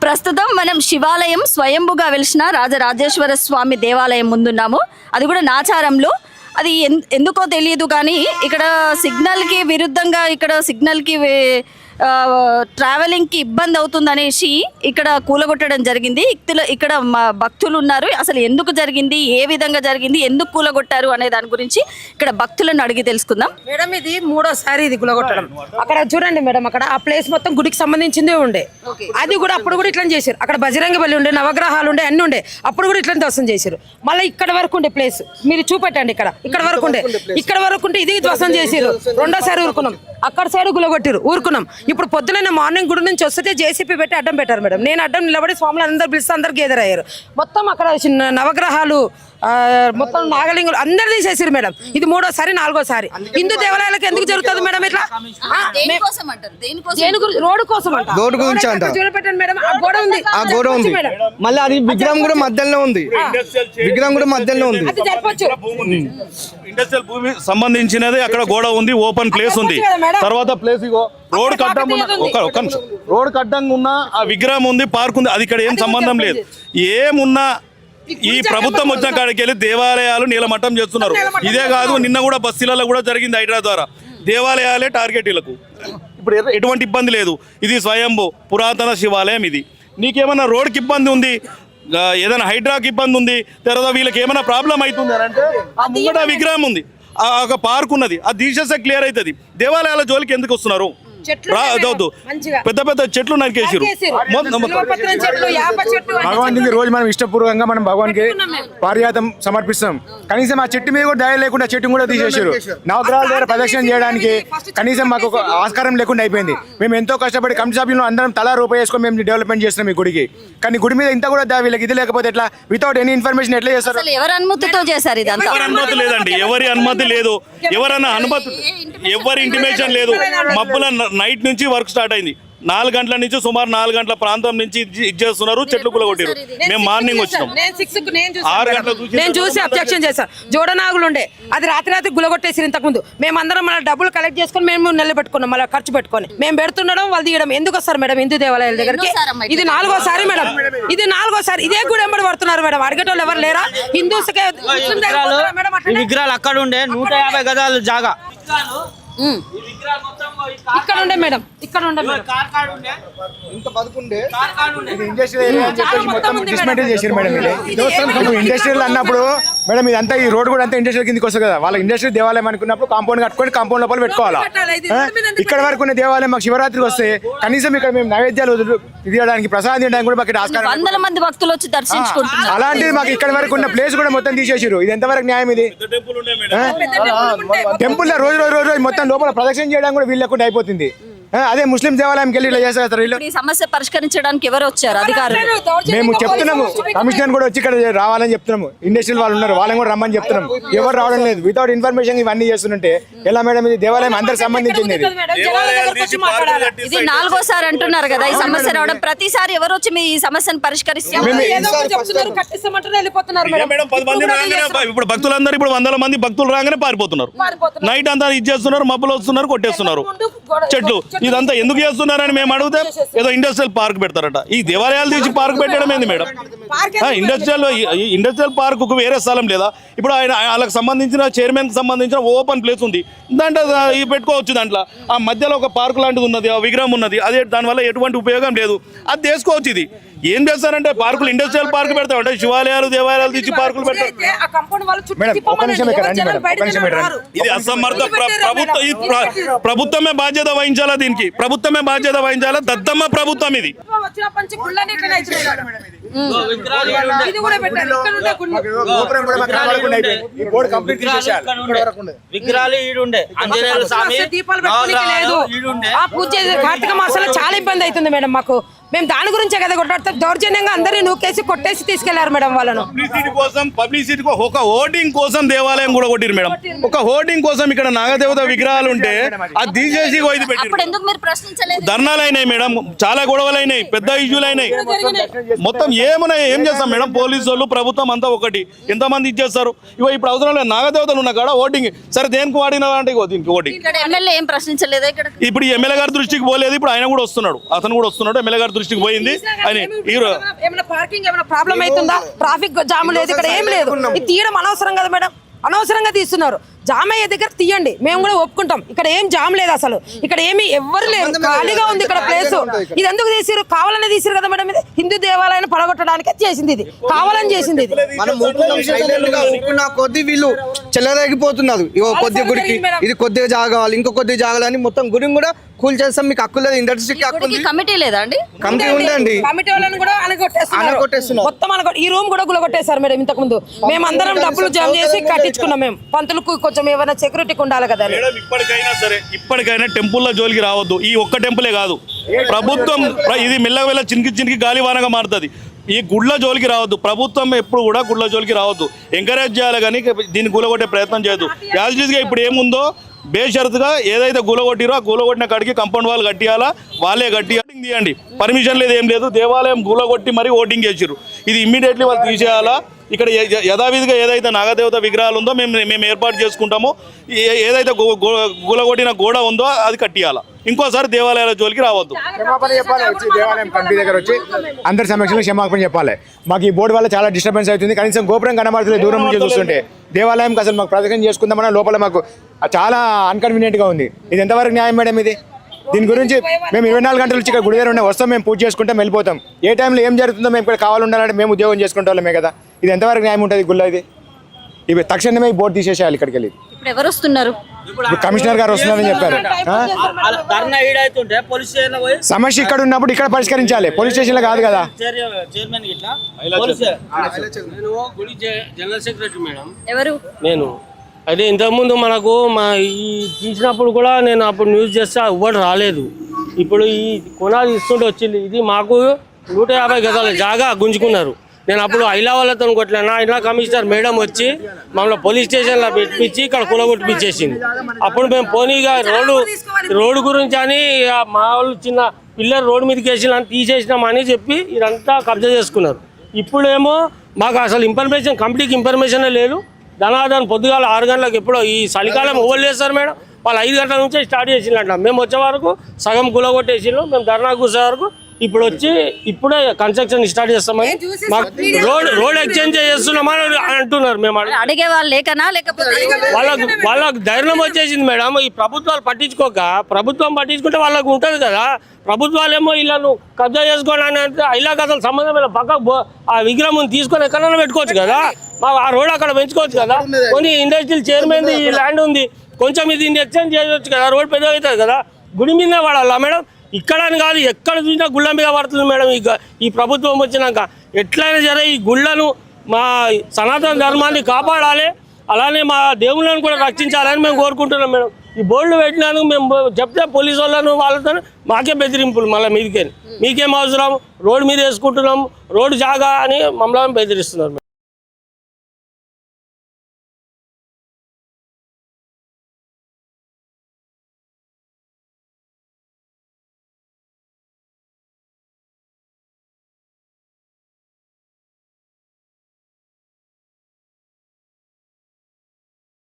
ప్రస్తుతం మనం శివాలయం స్వయంభుగా వెలిసిన రాజరాజేశ్వర స్వామి దేవాలయం ముందున్నాము. అది కూడా నాచారంలో. అది ఎందుకో తెలియదు కానీ ఇక్కడ సిగ్నల్కి విరుద్ధంగా ఇక్కడ సిగ్నల్కి ట్రావెలింగ్కి ఇబ్బంది అవుతుందనేసి ఇక్కడ కూలగొట్టడం జరిగింది. ఇక్కడ భక్తులు ఉన్నారు. అసలు ఎందుకు జరిగింది, ఏ విధంగా జరిగింది, ఎందుకు కూలగొట్టారు అనే దాని గురించి ఇక్కడ భక్తులను అడిగి తెలుసుకుందాం. మేడం ఇది మూడోసారి ఇది కూలగొట్టడం. అక్కడ చూడండి మేడం, అక్కడ ఆ ప్లేస్ మొత్తం గుడికి సంబంధించిందే ఉండే. అది కూడా అప్పుడు కూడా ఇట్లా చేశారు. అక్కడ బజరంగ బలి ఉండే, నవగ్రహాలు ఉండే, అన్ని ఉండే. అప్పుడు కూడా ఇట్లా ధ్వసం చేశారు. మళ్ళీ ఇక్కడ వరకు ఉండే ప్లేస్ మీరు చూపెట్టండి. ఇక్కడ వరకు ఉండే, ఇక్కడ వరకు ఉంటే ఇది ధ్వసం చేశారు. రెండోసారి ఊరుకున్నాం. అక్కడ సైడ్ గులగొట్టారు, ఊరుకున్నాం. ఇప్పుడు పొద్దున మార్నింగ్ గుడి నుంచి వస్తే జేసీపీ పెట్టి అడ్డం పెట్టారు మేడం. నేను అడ్డం నిలబడి స్వాములు అందరు పిలిస్తే అందరు గేదర్ అయ్యారు. మొత్తం అక్కడ నవగ్రహాలు మొత్తం నాగలింగులు అందరు తీసేసారు మేడం. ఇది మూడోసారి నాలుగోసారి. హిందూ దేవాలయాలకు ఎందుకు జరుగుతుంది మేడం ఇట్లా? రోడ్డు కోసం అంట. చూడపెట్టండి మేడం, ఆ గోడ ఉంది, ఆ గోడ ఉంది. మళ్ళీ అది విగ్రహం కూడా మధ్యలో ఉంది. విగ్రహం కూడా మధ్యలో ఉంది. అది జరపచ్చు. ఇండస్ట్రియల్ భూమి సంబంధించినది అక్కడ గోడ ఉంది, ఓపెన్ ప్లేస్ ఉంది. తర్వాత ప్లేస్ ఇగో రోడ్ కట్టంగా ఉన్న ఆ విగ్రహం ఉంది, పార్క్ ఉంది. అది ఇక్కడ ఏం సంబంధం లేదు. ఏమున్నా ఈ ప్రభుత్వం వచ్చిన కాడికి వెళ్ళి దేవాలయాలు నీలమట్టం చేస్తున్నారు. ఇదే కాదు, నిన్న కూడా బస్సులలో కూడా జరిగింది. హైదరాబాద్ ద్వారా దేవాలయాలే టార్గెట్ వీళ్ళకు. ఇప్పుడు ఎటువంటి ఇబ్బంది లేదు. ఇది స్వయంభూ పురాతన శివాలయం. ఇది నీకేమన్నా రోడ్కి ఇబ్బంది ఉంది, ఏదైనా హైడ్రాకి ఇబ్బంది ఉంది, తర్వాత వీళ్ళకి ఏమైనా ప్రాబ్లం అవుతుంది అని అంటే ఆ ముంగట విగ్రహం ఉంది, ఒక పార్క్ ఉన్నది, అది తీసేస్తే క్లియర్ అవుతుంది. దేవాలయాల జోలికి ఎందుకు వస్తున్నారు? పెద్ద పెద్ద చెట్లు నరికేసారు. భగవానికి రోజు మనం ఇష్టపూర్వకంగా మనం భగవానికి పారిజాతం సమర్పిస్తాం. కనీసం ఆ చెట్టు మీద కూడా దయ లేకుండా చెట్టు కూడా తీసేసారు. నవగ్రహాల దగ్గర ప్రదక్షిణ చేయడానికి కనీసం మాకు ఒక ఆస్కారం లేకుండా అయిపోయింది. మేము ఎంతో కష్టపడి కమిటీ సభ్యులు అందరం తలా రూపాయి వేసుకొని మేము డెవలప్మెంట్ చేస్తున్నాం ఈ గుడికి. కానీ గుడి మీద ఇంత కూడా వీళ్ళకి ఇది లేకపోతే ఎట్లా? వితౌట్ ఎనీ ఇన్ఫర్మేషన్ ఎట్లా చేస్తారు? ఎవరి అనుమతితో చేశారు? ఎవరి అనుమతి లేదండి, ఎవరి అనుమతి లేదు. ఎవరన్నా అనుమతి, ఎవరి ఇంటిమేషన్ లేదు. మబ్బుల నైట్ నుంచి వర్క్ స్టార్ట్ అయింది. 4 గంటల నుంచి సుమారు 4 గంటల ప్రాంతం నుంచి ఇది చేస్తున్నారు. చెట్లు కూలగొట్టారు. మేము మార్నింగ్ వచ్చినాం. 6 గంటలకు నేను చూసి అబ్జెక్షన్ చేశాను. జోడనాగులు ఉండే, అది రాత్రి గులగొట్టేసి ఇంతకుముందు మేమందరం మళ్ళీ డబ్బులు కలెక్ట్ చేసుకొని మేము నిలబెట్టుకున్నాం. మళ్ళీ ఖర్చు పెట్టుకొని మేము పెడుతుండడం వాళ్ళు తీయడం ఎందుకు వస్తారు మేడం హిందూ దేవాలయాల దగ్గరికి? ఇది 4గోసారి మేడం, ఇది 4గోసారి. ఇదే కూడా ఎంబడి పడుతున్నారు మేడం. అడిగేటోళ్ళు ఎవరు లేరా? హిందూస్కే విగ్రహాలు అక్కడ ఉండే 150 గజాలు జాగా ఇక్కడ ఉండే మేడం, ఇక్కడ ఉండే ఇండస్ట్రియల్ అన్నప్పుడు మేడం ఇదంతా ఈ రోడ్ కూడా అంతా ఇండస్ట్రియల్ కిందకి వస్తుంది కదా. వాళ్ళ ఇండస్ట్రియల్ దేవాలయం అనుకున్నప్పుడు కాంపౌండ్ కట్టుకొని కాంపౌండ్ లోపల పెట్టుకోవాలా. ఇక్కడ వరకు ఉన్న దేవాలయం మాకు శివరాత్రికి వస్తే కనీసం ఇక్కడ మేము నైవేద్యాలు తీయడానికి ప్రసాదం తినడానికి కూడా మాకు ఆస్కారం. వందల మంది భక్తులు వచ్చి దర్శించుకుంటున్నారు. అలాంటిది మాకు ఇక్కడ వరకు ఉన్న ప్లేస్ కూడా మొత్తం తీసేసారు. ఇది ఎంతవరకు న్యాయం? ఇది టెంపుల్ లో రోజు రోజు రోజు మొత్తం లోపల ప్రదక్షిణ చేయడానికి కూడా వీళ్ళు లేకుండా అయిపోతుంది. అదే ముస్లిం దేవాలయంకి వెళ్ళి ఇలా చేస్తారు. ఈ సమస్య పరిష్కరించడానికి ఎవరు వచ్చారు అధికారులు? మేము చెప్తున్నాము, కమిషనర్ కూడా వచ్చి ఇక్కడ రావాలని చెప్తున్నాము. ఇండస్ట్రియల్ వాళ్ళు ఉన్నారు, వాళ్ళని కూడా రమ్మని చెప్తున్నాము. ఎవరు రావడం లేదు. వితౌట్ ఇన్ఫర్మేషన్ ఇవన్నీ చేస్తుంటే ఎలా మేడం? ఇది దేవాలయం అందరికి సంబంధించింది. ఇది 4గోసారి అంటున్నారు కదా ఈ సమస్య రావడం. ప్రతిసారి ఎవరు వచ్చి మీ సమస్యను పరిష్కరిస్తారు? ఇప్పుడు భక్తులందరూ ఇప్పుడు 100 మంది భక్తులు రాగానే పారిపోతున్నారు. నైట్ అంతా ఇది చేస్తున్నారు, మబ్బులు వస్తున్నారు, కొట్టేస్తున్నారు చెట్లు. ఇదంతా ఎందుకు చేస్తున్నారని మేము అడిగితే ఏదో ఇండస్ట్రియల్ పార్క్ పెడతారట. ఈ దేవాలయాలు తీసి పార్క్ పెట్టడం ఏంది మేడం? ఇండస్ట్రియల్ పార్క్ వేరే స్థలం లేదా? ఇప్పుడు ఆయన వాళ్ళకి సంబంధించిన చైర్మన్ కి సంబంధించిన ఓపెన్ ప్లేస్ ఉంది, దాంట్లో పెట్టుకోవచ్చు. దాంట్లో ఆ మధ్యలో ఒక పార్క్ లాంటిది ఉన్నది, ఆ విగ్రహం ఉన్నది. అదే దానివల్ల ఎటువంటి ఉపయోగం లేదు. అది చేసుకోవచ్చు. ఇది ఏం చేస్తారంటే పార్కులు ఇండస్ట్రియల్ పార్క్ పెడతామంటే శివాలయాలు దేవాలయాలు తీసి పార్కులు పెడతారు. ఇది అసమర్థ ప్రభుత్వమే బాధ్యత వహించాలా. దీనికి ప్రభుత్వమే బాధ్యత వహించాలా. దద్దమ్మ ప్రభుత్వం ఇది. విగ్రహాలు ఈడుండే ఆంజనేయుల స్వామి పూజ కార్తీక మాసంలో చాలా ఇబ్బంది అవుతుంది మేడం మాకు. మేము దాని గురించే కదా కొట్టాడితే దౌర్జన్యంగా అందరినీ నూకేసి కొట్టేసి తీసుకెళ్లారు మేడం వాళ్ళను. పబ్లిసిటీ ఒక హోర్డింగ్ కోసం దేవాలయం కూడా కొట్టిరు మేడం. ఒక హోర్డింగ్ కోసం ఇక్కడ నాగదేవత విగ్రహాలు ఉంటే అది తీసేసి ధర్నాలు అయినాయి మేడం. చాలా గొడవలు అయినాయి, పెద్ద ఇష్యూలు అయినాయి. మొత్తం ఏమున్నాయి? ఏం చేస్తాం మేడం? పోలీసు వాళ్ళు ప్రభుత్వం అంతా ఒకటి. ఎంతమంది ఇచ్చేస్తారు? ఇప్పుడు అవసరం లేదు. నాగదేవతలు ఉన్న కాడ ఓటింగ్ సరే దేనికి వాడినా అంటే దీనికి ఓటింగ్. ఇప్పుడు ఎమ్మెల్యే గారి దృష్టికి పోలేదు. ఇప్పుడు ఆయన కూడా వస్తున్నాడు. అతను కూడా వస్తున్నాడు. ఎమ్మెల్యే గారి దృష్టికి పోయింది అని ఏమైనా పార్కింగ్ ఏమైనా ప్రాబ్లం అవుతుందా? ట్రాఫిక్ జామ్ లేదు, ఇక్కడ ఏం లేదు. ఇది తీయడం అనవసరం కదా మేడం, అనవసరంగా తీస్తున్నారు. జామ్ అయ్యే దగ్గర తీయండి, మేము కూడా ఒప్పుకుంటాం. ఇక్కడ ఏం జామ్ లేదు, అసలు ఇక్కడ ఏమి ఎవ్వరు లేరు, ఖాళీగా ఉంది ఇక్కడ ప్లేస్. ఇది ఎందుకు తీసిరు? కావాలనే తీసిరు కదా మేడం. ఇది హిందూ దేవాలయాన్ని పడగొట్టడానికి చేసింది, ఇది కావాలని చేసింది. ఇది మనం ఊపుకున్న కొద్ది వీళ్ళు చెల్లరేగిపోతున్నారు. ఇగో కొద్దిగా గుడికి ఇది కొద్దిగా జాగాలి, ఇంకో కొద్దిగా జాగాలని మొత్తం గుడిని కూడా కూల్ చేస్తాం. మీకు హక్కు లేదు, ఇండస్ట్రీకి హక్కు ఉంది. కమిటీ లేదా అండి? కమిటీ ఉందండి. కమిటీ వాళ్ళని కూడా అనగొట్టేస్తున్నారు. మొత్తం ఈ రూమ్ కూడా గులగొట్టేశారు మేడం. ఇంతకు ముందు మేము అందరం డబ్బులు జమ చేసి కట్టించుకున్నాం. మేము పంతులకు కొంచెం ఏమైనా సెక్యూరిటీకి ఉండాలి కదా. ఇప్పటికైనా సరే, ఇప్పటికైనా టెంపుల్లో జోలికి రావద్దు. ఈ ఒక్క టెంపులే కాదు, ప్రభుత్వం ఇది మెల్లమెల్ల చినికి గాలివానగా మారుతుంది. ఈ గుడ్ల జోలికి రావద్దు. ప్రభుత్వం ఎప్పుడు కూడా గుడ్ల జోలికి రావద్దు, ఎంకరేజ్ చేయాలి కానీ దీన్ని కూలగొట్టే ప్రయత్నం చేయొద్దు. యాజిటీస్గా ఇప్పుడు ఏముందో బేషరతుగా ఏదైతే గూలగొట్టిరో ఆ గూలగొట్టిన కాడికి కంపౌండ్ వాళ్ళు కట్టియాలా, వాళ్ళే కట్టియాలి తీయండి. పర్మిషన్ లేదు, ఏం లేదు. దేవాలయం గూలగొట్టి మరీ ఓటింగ్ చేసిర్రు. ఇది ఇమ్మీడియట్లీ వాళ్ళు తీసేయాలా. ఇక్కడ యథావిధిగా ఏదైతే నాగదేవత విగ్రహాలు ఉందో మేము ఏర్పాటు చేసుకుంటామో, ఏదైతే గూలగొట్టిన గోడ ఉందో అది కట్టియాలా. ఇంకోసారి దేవాలయాల జోలికి రావద్దు. క్షమాపణ చెప్పాలి, వచ్చి దేవాలయం కమిటీ దగ్గర వచ్చి అందరి సమక్షంలో క్షమాపణ చెప్పాలి. మాకు ఈ బోర్డు వల్ల చాలా డిస్టర్బెన్స్ అవుతుంది. కనీసం గోపురం కనబడుతుంది దూరం నుంచి చూస్తుంటే. దేవాలయంకి అసలు మాకు ప్రదర్శన చేసుకుందామన్నా లోపల మాకు చాలా అన్కన్వీనియంట్గా ఉంది. ఇది ఎంతవరకు న్యాయం మేడం? ఇది దీని గురించి మేము 24 గంటల నుంచి ఇక్కడ గుడి దగ్గర ఉండే వస్తాం, మేము పూజ చేసుకుంటాం, వెళ్ళిపోతాం. ఏ టైంలో ఏం జరుగుతుందో మేము ఇక్కడ కావాలంటే మేము ఉద్యోగం చేసుకుంటే వాళ్ళమే కదా. ఇది ఎంతవరకు న్యాయం ఉంటుంది గుళ్ళ? ఇది ఇవి తక్షణమే ఈ బోర్డు తీసేసేయాలి ఇక్కడికి వెళ్ళి. ఇప్పుడు ఎవరు వస్తున్నారు? ఇప్పుడు కమిషనర్ గారు వస్తున్నారని చెప్పారు. సమస్య ఇక్కడ ఉన్నప్పుడు ఇక్కడ పరిష్కరించాలి, పోలీస్ స్టేషన్లో కాదు కదా. జనరల్ సెక్రటరీ మేడం ఎవరు? నేను. అయితే ఇంతకుముందు మనకు ఈ తీసినప్పుడు కూడా నేను అప్పుడు న్యూస్ చేస్తే ఎవ్వరు రాలేదు. ఇప్పుడు ఈ కొనాలు ఇస్తుంటే వచ్చింది. ఇది మాకు 150 గజాల జాగా గుంజుకున్నారు. నేను అప్పుడు ఐలా వాళ్ళతో కొట్టలేను. ఐలా కమిషనర్ మేడం వచ్చి మమ్మల్ని పోలీస్ స్టేషన్లో పెట్టించి ఇక్కడ కూలగొట్టిపించేసింది. అప్పుడు మేము పోనీగా రోడ్డు గురించి అని మా వాళ్ళు చిన్న పిల్లలు రోడ్డు మీదకి వేసిన తీసేసినామని చెప్పి ఇదంతా కబ్జా చేసుకున్నారు. ఇప్పుడేమో మాకు అసలు ఇన్ఫర్మేషన్, కంప్లీట్ ఇన్ఫర్మేషన్ లేదు. ధనాధన పొద్దుగాల 6 గంటలకు ఎప్పుడో ఈ చలికాలం ఓవర్ చేస్తారు మేడం. వాళ్ళు 5 గంటల నుంచే స్టార్ట్ చేసిందంట. మేము వచ్చే వరకు సగం కూలగొట్టేసిండ్రు. మేము ధర్నా కూర్చే వరకు ఇప్పుడు వచ్చి ఇప్పుడే కన్స్ట్రక్షన్ స్టార్ట్ చేస్తామని మాకు రోడ్ ఎక్స్చేంజ్ చేస్తున్నామని అంటున్నారు. మేము అడిగే వాళ్ళు లేకనా, లేకపోతే వాళ్ళకు ధైర్యం వచ్చేసింది మేడం. ఈ ప్రభుత్వాలు పట్టించుకోక, ప్రభుత్వం పట్టించుకుంటే వాళ్ళకు ఉంటుంది కదా. ప్రభుత్వాలేమో వీళ్ళను కబ్జా చేసుకోవడానికి అంటే ఇలాగ అసలు సంబంధం లేదు. పక్కకు ఆ విగ్రహం తీసుకొని ఎక్కడైనా పెట్టుకోవచ్చు కదా. ఆ రోడ్ అక్కడ పెంచుకోవచ్చు కదా. కొన్ని ఇండస్ట్రియల్ చైర్మన్ ఈ ల్యాండ్ ఉంది, కొంచెం ఇది ఎక్స్చేంజ్ చేయవచ్చు కదా. రోడ్ పెద్దగా అవుతుంది కదా. గుడి మీదనే పడాలా మేడం? ఇక్కడ అని కాదు, ఎక్కడ చూసినా గుళ్ళ మీద పడుతుంది మేడం. ఈ ప్రభుత్వం వచ్చినాక ఎట్లయినా సరే ఈ గుళ్ళను, మా సనాతన ధర్మాన్ని కాపాడాలి, అలానే మా దేవుళ్ళను కూడా రక్షించాలని మేము కోరుకుంటున్నాం మేడం. ఈ బోర్డులు పెట్టినాను మేము చెప్తే పోలీసు వాళ్ళను వాళ్ళతో మాకే బెదిరింపులు. మళ్ళీ మీకేం అవసరం, రోడ్డు మీద వేసుకుంటున్నాం, రోడ్డు జాగా అని మమ్మల్ని బెదిరిస్తున్నారు.